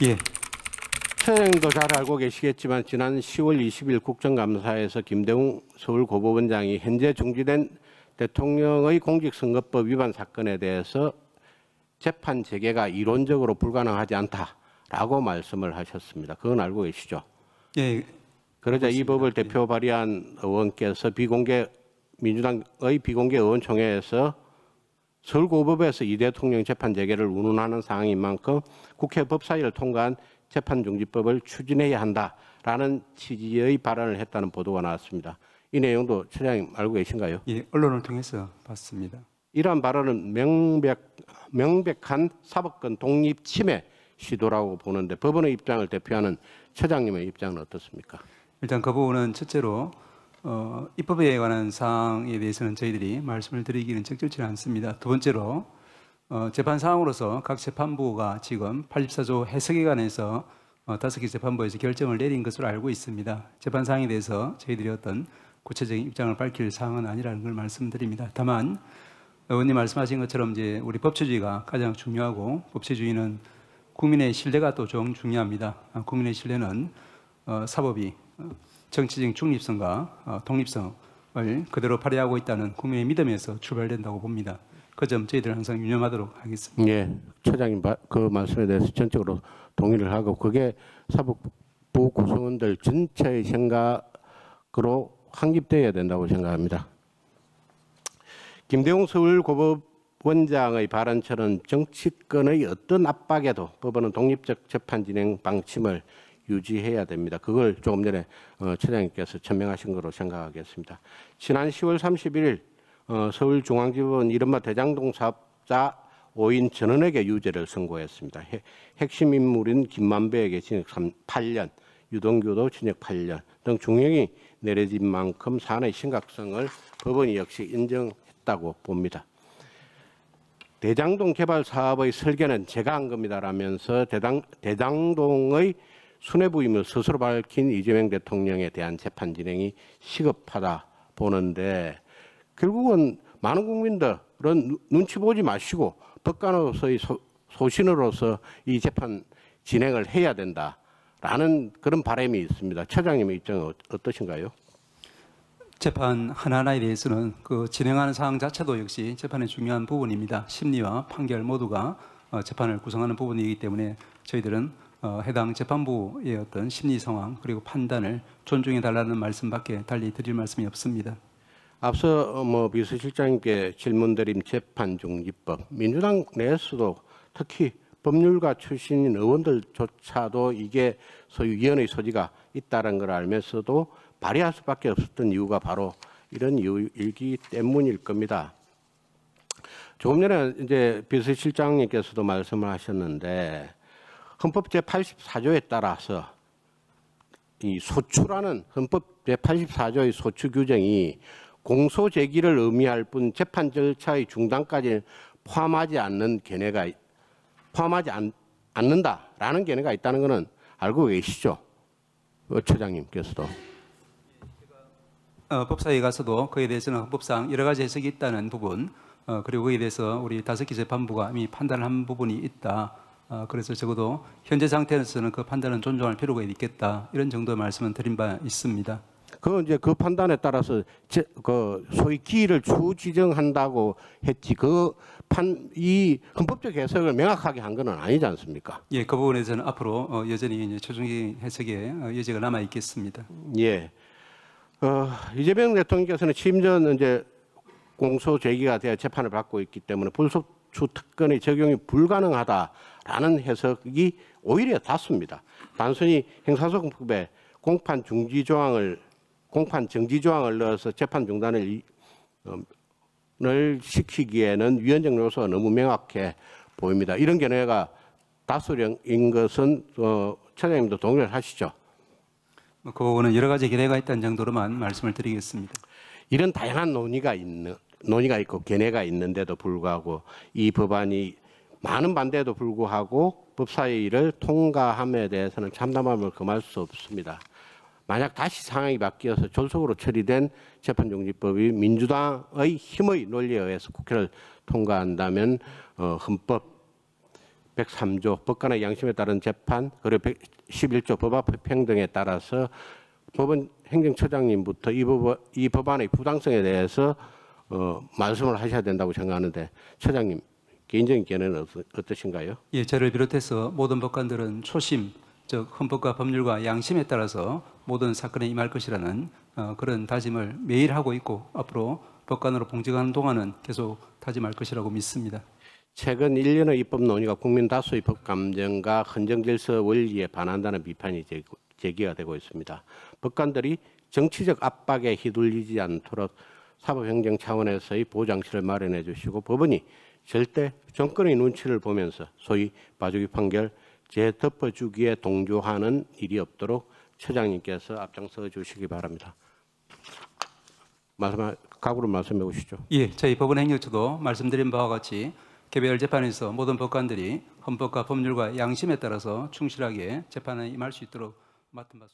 예. 처장님도 잘 알고 계시겠지만 지난 10월 20일 국정감사에서 김대웅 서울고법원장이 현재 중지된 대통령의 공직선거법 위반 사건에 대해서 재판 재개가 이론적으로 불가능하지 않다라고 말씀을 하셨습니다. 그건 알고 계시죠? 예. 그러자 이 법을 대표 발의한 의원께서 민주당의 비공개 의원총회에서 서울고법에서 이 대통령 재판 재개를 운운하는 사항인 만큼 국회 법사위를 통과한 재판중지법을 추진해야 한다라는 취지의 발언을 했다는 보도가 나왔습니다. 이 내용도 처장님 알고 계신가요? 예, 언론을 통해서 봤습니다. 이러한 발언은 명백한 사법권 독립 침해 시도라고 보는데 법원의 입장을 대표하는 처장님의 입장은 어떻습니까? 일단 그 부분은 첫째로 입법에 관한 사항에 대해서는 저희들이 말씀을 드리기는 적절치 않습니다. 두 번째로 재판 사항으로서 각 재판부가 지금 84조 해석에 관해서 5개 재판부에서 결정을 내린 것으로 알고 있습니다. 재판 사항에 대해서 저희들이 어떤 구체적인 입장을 밝힐 사항은 아니라는 걸 말씀드립니다. 다만 의원님 말씀하신 것처럼 이제 우리 법치주의가 가장 중요하고 법치주의는 국민의 신뢰가 또 좀 중요합니다. 국민의 신뢰는 사법이 정치적 중립성과 독립성을 그대로 발휘하고 있다는 국민의 믿음에서 출발된다고 봅니다. 그 점 저희들 항상 유념하도록 하겠습니다. 예, 처장님 그 말씀에 대해서 전적으로 동의를 하고 그게 사법부 구성원들 전체의 생각으로 확립되어야 된다고 생각합니다. 김대웅 서울고법원장의 발언처럼 정치권의 어떤 압박에도 법원은 독립적 재판 진행 방침을 유지해야 됩니다. 그걸 조금 전에 처장님께서 천명하신 거로 생각하겠습니다. 지난 10월 31일 서울중앙지법은 이른바 대장동 사업자 5인 전원에게 유죄를 선고했습니다. 핵심 인물인 김만배에게 징역 8년, 유동규도 징역 8년 등 중형이 내려진 만큼 사안의 심각성을 법원이 역시 인정했다고 봅니다. 대장동 개발 사업의 설계는 제가 한 겁니다라면서 대장동의 수뇌부임을 스스로 밝힌 이재명 대통령에 대한 재판 진행이 시급하다 보는데 결국은 많은 국민들은 눈치 보지 마시고 법관으로서의 소신으로서 이 재판 진행을 해야 된다라는 그런 바람이 있습니다. 처장님의 입장은 어떠신가요? 재판 하나하나에 대해서는 그 진행하는 사항 자체도 역시 재판의 중요한 부분입니다. 심리와 판결 모두가 재판을 구성하는 부분이기 때문에 저희들은 해당 재판부의 어떤 심리 상황 그리고 판단을 존중해 달라는 말씀밖에 달리 드릴 말씀이 없습니다. 앞서 비서실장님께 질문드린 재판중지법, 민주당 내에서도 특히 법률가 출신인 의원들조차도 이게 소위 위헌의 소지가 있다는 걸 알면서도 발의할 수밖에 없었던 이유가 바로 이런 이유이기 때문일 겁니다. 조금 전에 이제 비서실장님께서도 말씀을 하셨는데 헌법 제84조에 따라서 이 소추라는 헌법 제84조의 소추 규정이 공소 제기를 의미할 뿐 재판 절차의 중단까지 포함하지 않는다라는 견해가 있다는 것은 알고 계시죠? 처장님께서도. 법사위에 가서도 그에 대해서는 헌법상 여러 가지 해석이 있다는 부분 그리고 그에 대해서 우리 5개 재판부가 이미 판단을 한 부분이 있다. 그래서 적어도 현재 상태에서는 그 판단은 존중할 필요가 있겠다. 이런 정도의 말씀은 드린 바 있습니다. 이제 그 판단에 따라서 그 소위 기일을 추지정한다고 했지 이 헌법적 해석을 명확하게 한 것은 아니지 않습니까? 예, 그 부분에서는 앞으로 여전히 이제 최종적인 해석에 여지가 남아 있겠습니다. 예. 이재명 대통령께서는 취임 전 이제 공소 제기가 되어 재판을 받고 있기 때문에 불소추 특권의 적용이 불가능하다라는 해석이 오히려 닿습니다. 단순히 형사소송법에 공판 정지 조항을 넣어서 재판 중단을 시키기에는 위헌적 요소가 너무 명확해 보입니다. 이런 견해가 다수령인 것은 처장님도 동의를 하시죠? 그 부분은 여러 가지 견해가 있다는 정도로만 말씀을 드리겠습니다. 이런 다양한 논의가 있고 견해가 있는데도 불구하고 이 법안이 많은 반대에도 불구하고 법사위를 통과함에 대해서는 참담함을 금할 수 없습니다. 만약 다시 상황이 바뀌어서 졸속으로 처리된 재판중지법이 민주당의 힘의 논리에 의해서 국회를 통과한다면 헌법 103조 법관의 양심에 따른 재판 그리고 111조 법앞 평등에 따라서 법원 행정처장님부터 이 법안의 부당성에 대해서 말씀을 하셔야 된다고 생각하는데 처장님 개인적인 견해는 어떠신가요? 예, 저를 비롯해서 모든 법관들은 초심, 즉 헌법과 법률과 양심에 따라서 모든 사건에 임할 것이라는 그런 다짐을 매일 하고 있고 앞으로 법관으로 봉직하는 동안은 계속 다짐할 것이라고 믿습니다. 최근 1년의 입법 논의가 국민 다수의 법 감정과 헌정 질서 원리에 반한다는 비판이 제기가 되고 있습니다. 법관들이 정치적 압박에 휘둘리지 않도록 사법행정 차원에서의 보장실을 마련해 주시고 법원이 절대 정권의 눈치를 보면서 소위 봐주기 판결 재덮어주기에 동조하는 일이 없도록 처장님께서 앞장서 주시기 바랍니다. 각오를 말씀해 보시죠. 예, 저희 법원 행정처도 말씀드린 바와 같이 개별 재판에서 모든 법관들이 헌법과 법률과 양심에 따라서 충실하게 재판에 임할 수 있도록 맡은 바.